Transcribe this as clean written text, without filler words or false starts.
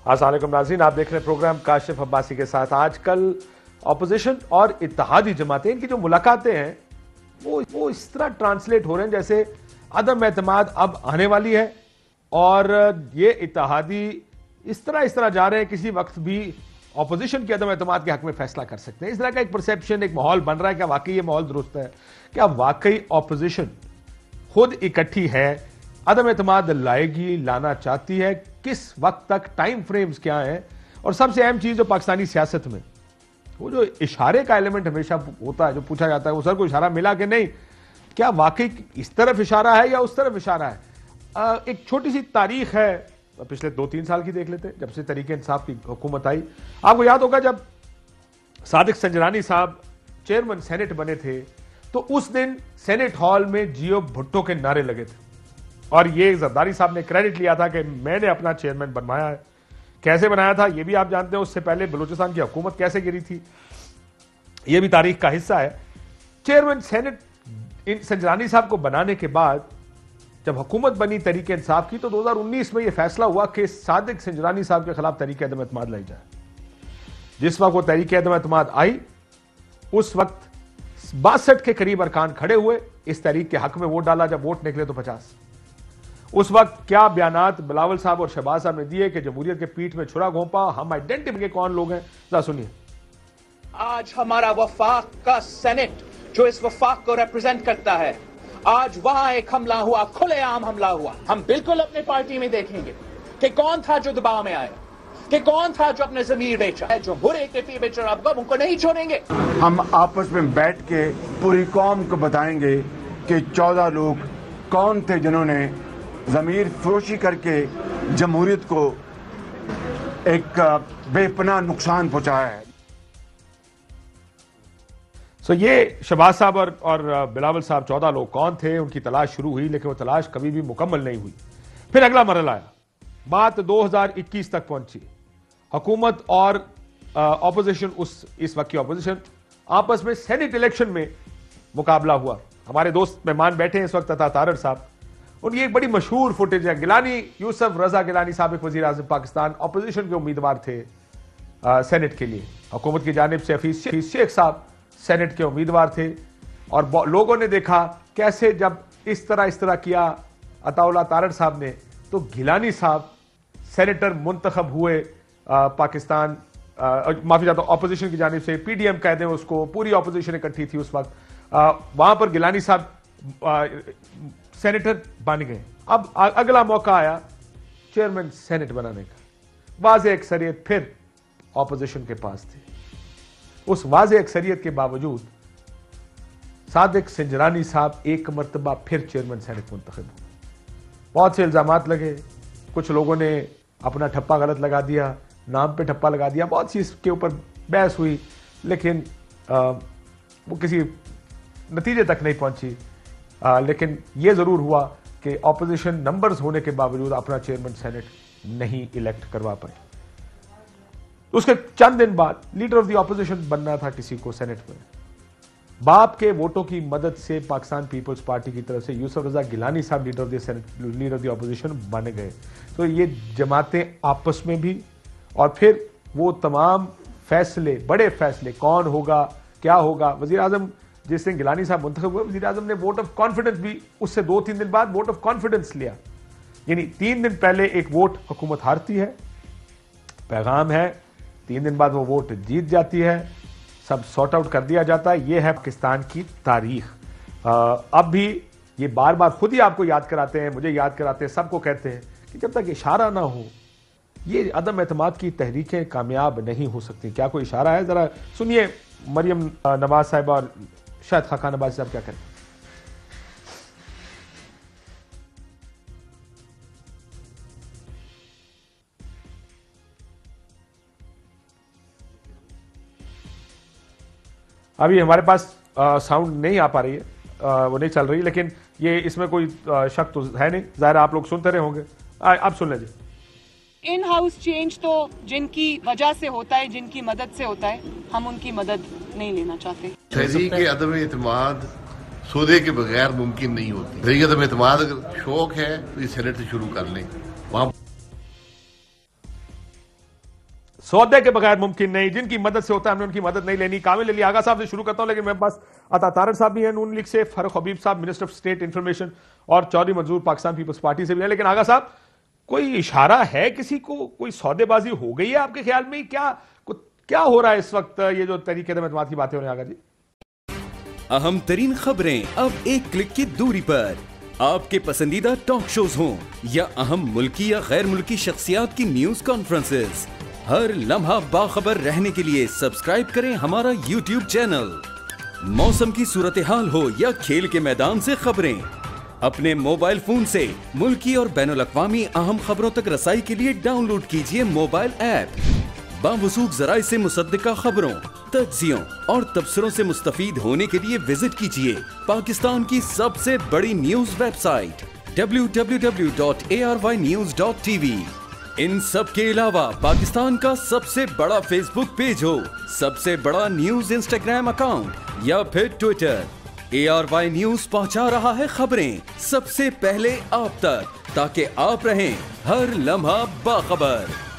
अस्सलाम वालेकुम नाज़रीन, आप देख रहे हैं प्रोग्राम काशिफ अब्बासी के साथ। आजकल ऑपोजिशन और इत्तेहादी जमातें, इनकी जो मुलाकातें हैं वो इस तरह ट्रांसलेट हो रहे हैं जैसे अदम एतमाद अब आने वाली है और ये इत्तेहादी इस तरह जा रहे हैं किसी वक्त भी ऑपोजिशन के अदम एतमाद के हक में फैसला कर सकते हैं। इस तरह का एक परसेप्शन, एक माहौल बन रहा है। क्या वाकई ये माहौल दुरुस्त है? क्या वाकई ऑपोजिशन खुद इकट्ठी है, अदम एतमाद लाएगी, लाना चाहती है? किस वक्त तक, टाइम फ्रेम्स क्या है? और सबसे अहम चीज जो पाकिस्तानी सियासत में वो जो इशारे का एलिमेंट हमेशा होता है, जो पूछा जाता है वो सर को इशारा मिला कि नहीं, क्या वाकई इस तरफ इशारा है या उस तरफ इशारा है? एक छोटी सी तारीख है, पिछले 2-3 साल की देख लेते हैं, जब से तरीके इंसाफ की हुकूमत आई। आपको याद होगा जब सादिक संजरानी साहब चेयरमैन सेनेट बने थे तो उस दिन सेनेट हॉल में जियो भुट्टो के नारे लगे थे और ये जरदारी साहब ने क्रेडिट लिया था कि मैंने अपना चेयरमैन बनवाया है। कैसे बनाया था ये भी आप जानते हैं। उससे पहले बलूचिस्तान की हुकूमत कैसे गिरी थी ये भी तारीख का हिस्सा है। चेयरमैन सेनेट इन संजरानी साहब को बनाने के बाद जब हुकूमत बनी तरीके इंसाफ की तो 2019 में यह फैसला हुआ कि सादिक संजरानी साहब के खिलाफ तरीके अदम एतमाद लाई जाए। जिस वक्त वो तरीके अदम एतमाद आई उस वक्त 62 के करीब अरकान खड़े हुए इस तहरीक के हक में वोट डाला। जब वोट निकले तो 50। उस वक्त क्या बयानात बिलावल साहब और शहबाज साहब ने दिए कि जमहूरियत के पीठ में छुरा घोंपा, हम आइडेंटिफाई के कौन लोग हैं, जरा सुनिए। आज हमारा वफाक का सेनेट जो इस वफाक को रिप्रेजेंट करता है, आज वहां एक हमला हुआ, खुलेआम हमला हुआ। हम बिल्कुल अपने पार्टी में देखेंगे कि कौन था जो दबाव में आया, कि कौन था जो अपने जमीर बेचा, जो बुरे के बेचा, अब उनको नहीं छोड़ेंगे। हम आपस में बैठ के पूरी कौम को बताएंगे कि 14 लोग कौन थे जिन्होंने जमीर फरोशी करके जमहूरियत को एक बेपनाह नुकसान पहुंचाया है। ये शहबाज साहब और बिलावल साहब 14 लोग कौन थे, उनकी तलाश शुरू हुई लेकिन वो तलाश कभी भी मुकम्मल नहीं हुई। फिर अगला मरहला आया, बात 2021 तक पहुंची। हुकूमत और ऑपोजिशन, इस वक्त की ऑपोजिशन आपस में सेनेट इलेक्शन में मुकाबला हुआ। हमारे दोस्त मेहमान बैठे हैं इस वक्त अता तारड़ साहब, उनकी एक बड़ी मशहूर फुटेज है। गिलानी, यूसुफ रजा गिलानी साहब एक वजीर आज़म पाकिस्तान, ऑपोजिशन के उम्मीदवार थे सेनेट के लिए। हुकूमत की जानिब से हफीज शेख साहब सेनेट के उम्मीदवार थे और लोगों ने देखा कैसे जब इस तरह किया अताउल्लाह तारड़ साहब ने, तो गिलानी साहब सेनेटर मुंतखब हुए पाकिस्तान, माफी चाहता हूं, ऑपोजिशन की जानिब से, पीडीएम कहते हैं उसको, पूरी ऑपोजिशन इकट्ठी थी उस वक्त। वहां पर गिलानी साहब सेनेटर बन गए। अब अगला मौका आया चेयरमैन सेनेट बनाने का। वाज़े अक्सरियत फिर ऑपोजिशन के पास थी। उस वाज़े अक्सरियत के बावजूद सादिक संजरानी साहब एक मरतबा फिर चेयरमैन सेनेट मुंतखब हुए। बहुत से इल्जामात लगे, कुछ लोगों ने अपना ठप्पा गलत लगा दिया, नाम पे ठप्पा लगा दिया, बहुत सी इसके ऊपर बहस हुई लेकिन वो किसी नतीजे तक नहीं पहुंची। लेकिन यह जरूर हुआ कि ऑपोजिशन नंबर्स होने के बावजूद अपना चेयरमैन सेनेट नहीं इलेक्ट करवा पाई। उसके चंद दिन बाद लीडर ऑफ द ऑपोजिशन बनना था किसी को सेनेट में। बाप के वोटों की मदद से पाकिस्तान पीपल्स पार्टी की तरफ से यूसुफ रजा गिलानी साहब leader of the senate, leader of the opposition बन गए। तो ये जमातें आपस में भी, और फिर वो तमाम फैसले, बड़े फैसले, कौन होगा, क्या होगा। वजीर आजम जिस दिन गिलानी साहब मुंतखब हुए, वजीर आजम ने वोट ऑफ कॉन्फिडेंस भी उससे 2-3 दिन बाद वोट ऑफ कॉन्फिडेंस लिया। यानी 3 दिन पहले एक वोट हुकूमत हारती है, पैगाम है, 3 दिन बाद वो वोट जीत जाती है, सब सॉर्ट आउट कर दिया जाता है। ये है पाकिस्तान की तारीख। अब भी ये बार बार खुद ही आपको याद कराते हैं, मुझे याद कराते हैं, सबको कहते हैं कि जब तक इशारा ना हो ये अदम एतमाद की तहरीकें कामयाब नहीं हो सकती। क्या कोई इशारा है? जरा सुनिए मरियम नवाज साहब और शायद खाकान नवाज साहब क्या करें। अभी हमारे पास साउंड नहीं आ पा रही है, वो नहीं चल रही, लेकिन ये इसमें कोई शक तो है नहीं। ज़ाहिर आप लोग सुनते रहे होंगे, आप सुन लीजिए। इन हाउस चेंज तो जिनकी वजह से होता है, जिनकी मदद से होता है, हम उनकी मदद नहीं लेना चाहते। तहरीक अदम एतमाद सौदे के बगैर मुमकिन नहीं होती। तहरीक अदम एतमाद अगर शौक है तो ये सेनेट से शुरू कर लें। वहां सौदे के बगैर मुमकिन नहीं, जिनकी मदद से होता है हमने उनकी मदद नहीं लेनी। कामिल अली आगा साहब से शुरू करता हूं, लेकिन मेरे पास अता तारड़ साहब भी हैं नून लीग से, फारूक हबीब साहब मिनिस्टर ऑफ स्टेट इंफॉर्मेशन और चौधरी मंजूर पाकिस्तान पीपल्स पार्टी से भी हैं। लेकिन आगा साहब, कोई इशारा है किसी को, कोई सौदेबाजी हो गई है आपके ख्याल में? क्या हो रहा है इस वक्त, ये जो तरीके एतमाद की बातें हो रही हैं? आगा जी, अहम तरीन खबरें अब एक क्लिक की दूरी पर। आपके पसंदीदा टॉक शोज हों या अहम मुल्की या गैर मुल्की शख्सियात की न्यूज कॉन्फ्रेंसेस, हर लम्हा बाखबर रहने के लिए सब्सक्राइब करें हमारा YouTube चैनल। मौसम की सूरत हाल हो या खेल के मैदान से खबरें, अपने मोबाइल फोन से मुल्की और बैनुल अक़वामी अहम खबरों तक रसाई के लिए डाउनलोड कीजिए मोबाइल ऐप। बावसूख ज़राए से मुसद्दिका खबरों, तज्ज़ियों और तबसरों से मुस्तफीद होने के लिए विजिट कीजिए पाकिस्तान की सबसे बड़ी न्यूज वेबसाइट www.arYnews.tv। इन सब के अलावा पाकिस्तान का सबसे बड़ा फेसबुक पेज हो, सबसे बड़ा न्यूज इंस्टाग्राम अकाउंट या फिर ट्विटर, ARY न्यूज पहुंचा रहा है खबरें सबसे पहले आप तक, ताकि आप रहें हर लम्हा बाखबर।